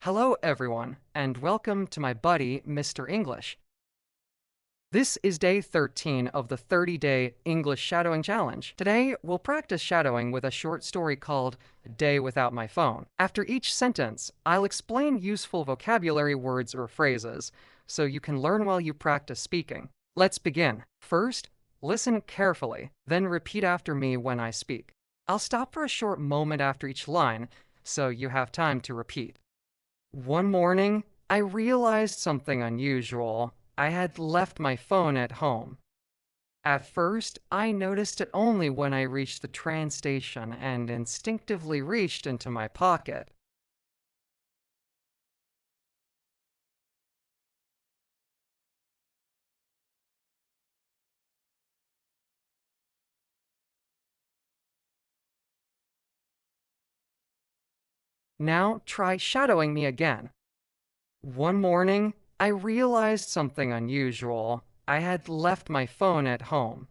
Hello, everyone, and welcome to my buddy, Mr. English. This is day 13 of the 30-day English Shadowing Challenge. Today, we'll practice shadowing with a short story called Day Without My Phone. After each sentence, I'll explain useful vocabulary words or phrases, so you can learn while you practice speaking. Let's begin. First, listen carefully, then repeat after me when I speak. I'll stop for a short moment after each line, so you have time to repeat. One morning, I realized something unusual. I had left my phone at home. At first, I noticed it only when I reached the train station and instinctively reached into my pocket. Now try shadowing me again. One morning, I realized something unusual. I had left my phone at home.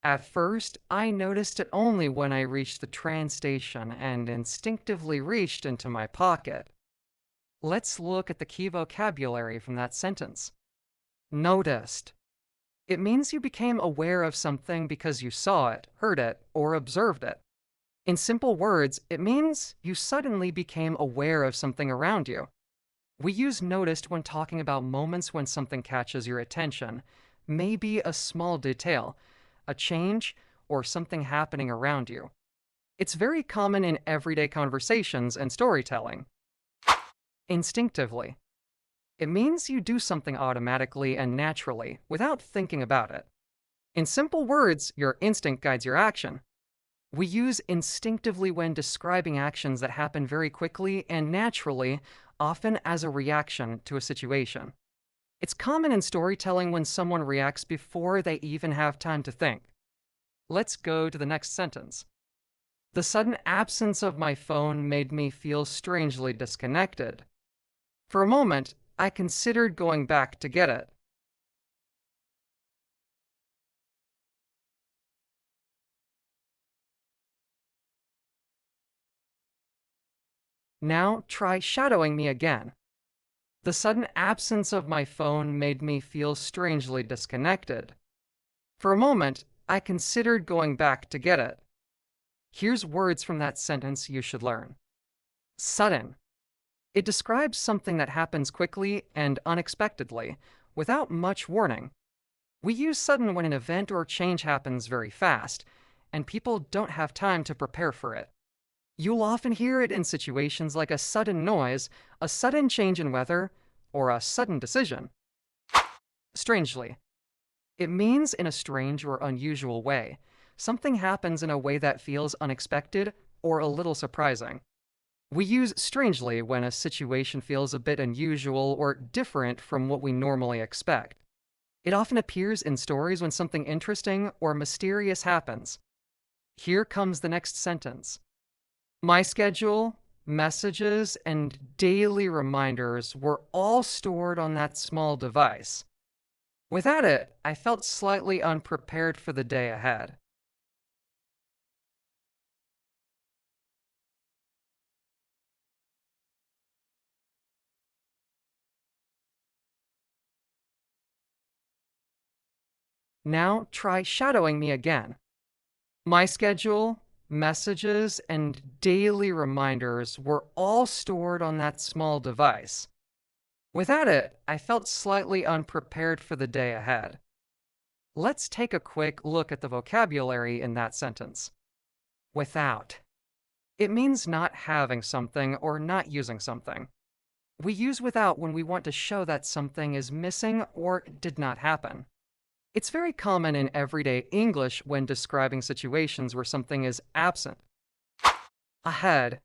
At first, I noticed it only when I reached the train station and instinctively reached into my pocket. Let's look at the key vocabulary from that sentence. Noticed. It means you became aware of something because you saw it, heard it, or observed it. In simple words, it means you suddenly became aware of something around you. We use noticed when talking about moments when something catches your attention, maybe a small detail, a change, or something happening around you. It's very common in everyday conversations and storytelling. Instinctively. It means you do something automatically and naturally without thinking about it. In simple words, your instinct guides your action. We use instinctively when describing actions that happen very quickly and naturally, often as a reaction to a situation. It's common in storytelling when someone reacts before they even have time to think. Let's go to the next sentence. The sudden absence of my phone made me feel strangely disconnected. For a moment, I considered going back to get it. Now try shadowing me again. The sudden absence of my phone made me feel strangely disconnected. For a moment, I considered going back to get it. Here's words from that sentence you should learn. Sudden. It describes something that happens quickly and unexpectedly, without much warning. We use sudden when an event or change happens very fast, and people don't have time to prepare for it. You'll often hear it in situations like a sudden noise, a sudden change in weather, or a sudden decision. Strangely. It means in a strange or unusual way. Something happens in a way that feels unexpected or a little surprising. We use strangely when a situation feels a bit unusual or different from what we normally expect. It often appears in stories when something interesting or mysterious happens. Here comes the next sentence. My schedule, messages, and daily reminders were all stored on that small device. Without it, I felt slightly unprepared for the day ahead. Now try shadowing me again. My schedule, messages, and daily reminders were all stored on that small device. Without it, I felt slightly unprepared for the day ahead. Let's take a quick look at the vocabulary in that sentence. Without. It means not having something or not using something. We use without when we want to show that something is missing or did not happen. It's very common in everyday English when describing situations where something is absent. Ahead.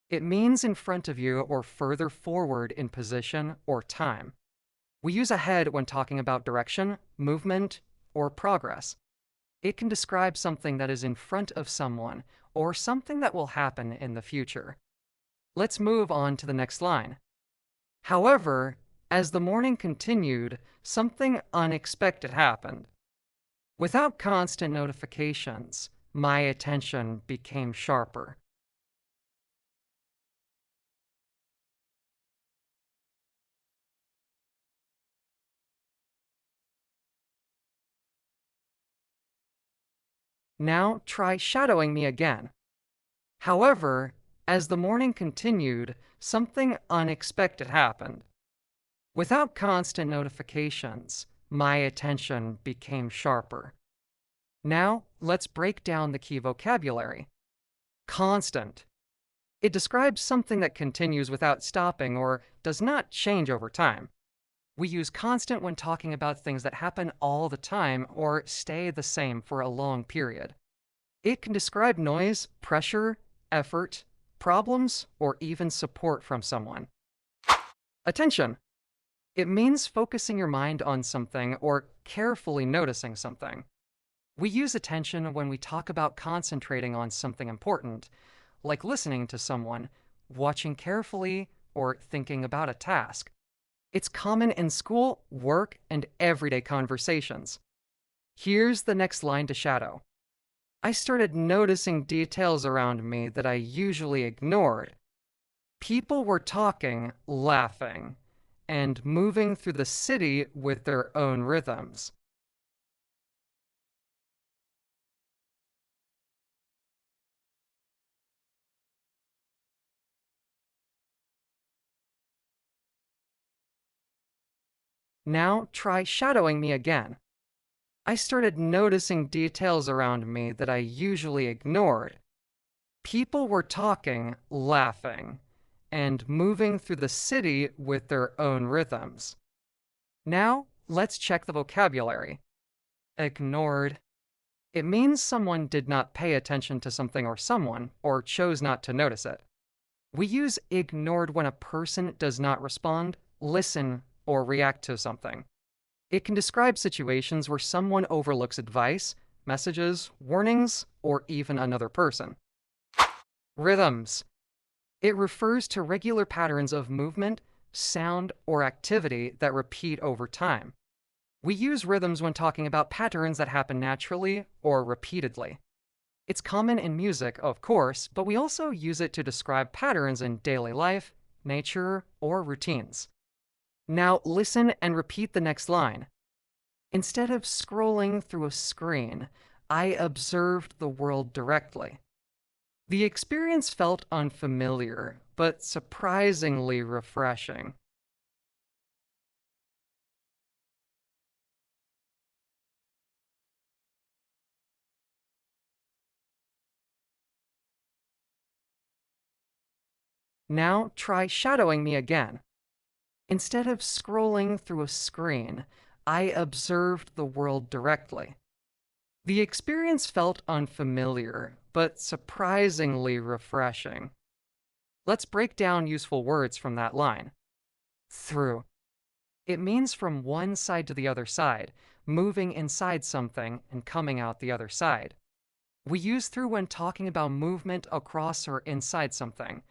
It means in front of you or further forward in position or time. We use ahead when talking about direction, movement, or progress. It can describe something that is in front of someone or something that will happen in the future. Let's move on to the next line. However, as the morning continued, something unexpected happened. Without constant notifications, my attention became sharper. Now try shadowing me again. However, as the morning continued, something unexpected happened. Without constant notifications, my attention became sharper. Now, let's break down the key vocabulary. Constant. It describes something that continues without stopping or does not change over time. We use constant when talking about things that happen all the time or stay the same for a long period. It can describe noise, pressure, effort, problems, or even support from someone. Attention. It means focusing your mind on something or carefully noticing something. We use attention when we talk about concentrating on something important, like listening to someone, watching carefully, or thinking about a task. It's common in school, work, and everyday conversations. Here's the next line to shadow. I started noticing details around me that I usually ignored. People were talking, laughing, and moving through the city with their own rhythms. Now try shadowing me again. I started noticing details around me that I usually ignored. People were talking, laughing, and moving through the city with their own rhythms. Now, let's check the vocabulary. Ignored. It means someone did not pay attention to something or someone, or chose not to notice it. We use ignored when a person does not respond, listen, or react to something. It can describe situations where someone overlooks advice, messages, warnings, or even another person. Rhythms. It refers to regular patterns of movement, sound, or activity that repeat over time. We use rhythms when talking about patterns that happen naturally or repeatedly. It's common in music, of course, but we also use it to describe patterns in daily life, nature, or routines. Now listen and repeat the next line. Instead of scrolling through a screen, I observed the world directly. The experience felt unfamiliar, but surprisingly refreshing. Now try shadowing me again. Instead of scrolling through a screen, I observed the world directly. The experience felt unfamiliar, but surprisingly refreshing. Let's break down useful words from that line. Through. It means from one side to the other side, moving inside something and coming out the other side. We use through when talking about movement across or inside something,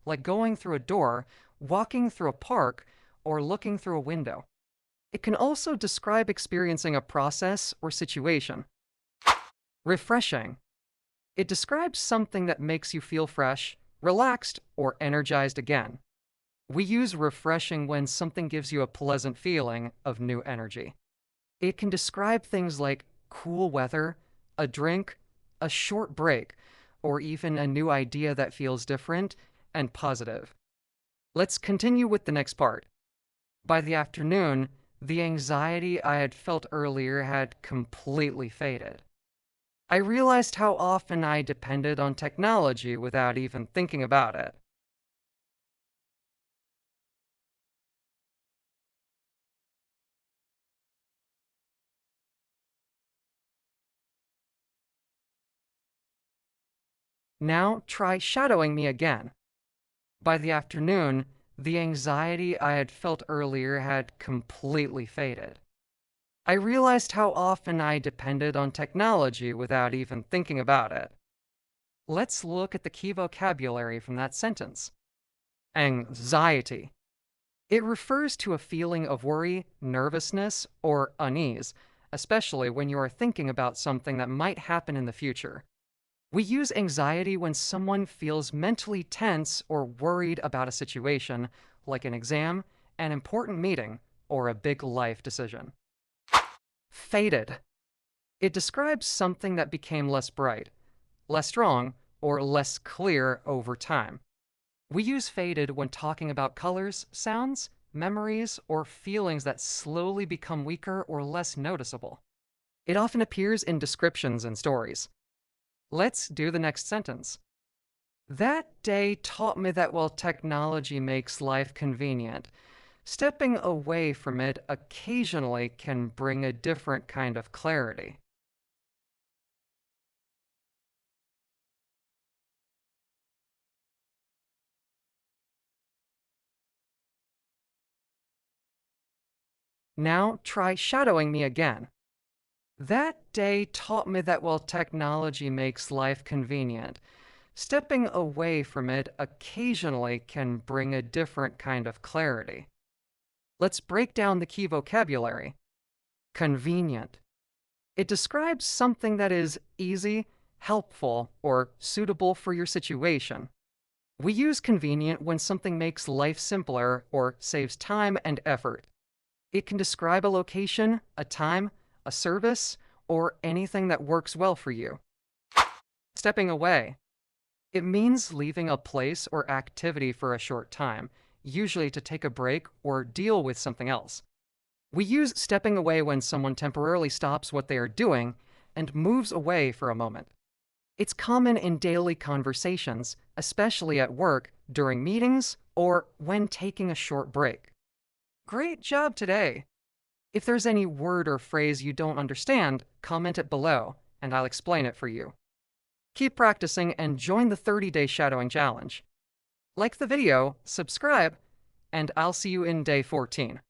like going through a door, walking through a park, or looking through a window. It can also describe experiencing a process or situation. Refreshing. It describes something that makes you feel fresh, relaxed, or energized again. We use refreshing when something gives you a pleasant feeling of new energy. It can describe things like cool weather, a drink, a short break, or even a new idea that feels different and positive. Let's continue with the next part. By the afternoon, the anxiety I had felt earlier had completely faded. I realized how often I depended on technology without even thinking about it. Now try shadowing me again. By the afternoon, the anxiety I had felt earlier had completely faded. I realized how often I depended on technology without even thinking about it. Let's look at the key vocabulary from that sentence. Anxiety. It refers to a feeling of worry, nervousness, or unease, especially when you are thinking about something that might happen in the future. We use anxiety when someone feels mentally tense or worried about a situation, like an exam, an important meeting, or a big life decision. Faded. It describes something that became less bright, less strong, or less clear over time. We use faded when talking about colors, sounds, memories, or feelings that slowly become weaker or less noticeable. It often appears in descriptions and stories. Let's do the next sentence. That day taught me that while technology makes life convenient, stepping away from it occasionally can bring a different kind of clarity. Now try shadowing me again. That day taught me that while technology makes life convenient, stepping away from it occasionally can bring a different kind of clarity. Let's break down the key vocabulary. Convenient. It describes something that is easy, helpful, or suitable for your situation. We use convenient when something makes life simpler or saves time and effort. It can describe a location, a time, a service, or anything that works well for you. Stepping away. It means leaving a place or activity for a short time, usually to take a break or deal with something else. We use stepping away when someone temporarily stops what they are doing and moves away for a moment. It's common in daily conversations, especially at work, during meetings, or when taking a short break. Great job today! If there's any word or phrase you don't understand, comment it below, and I'll explain it for you. Keep practicing and join the 30-day shadowing challenge. Like the video, subscribe, and I'll see you in day 14.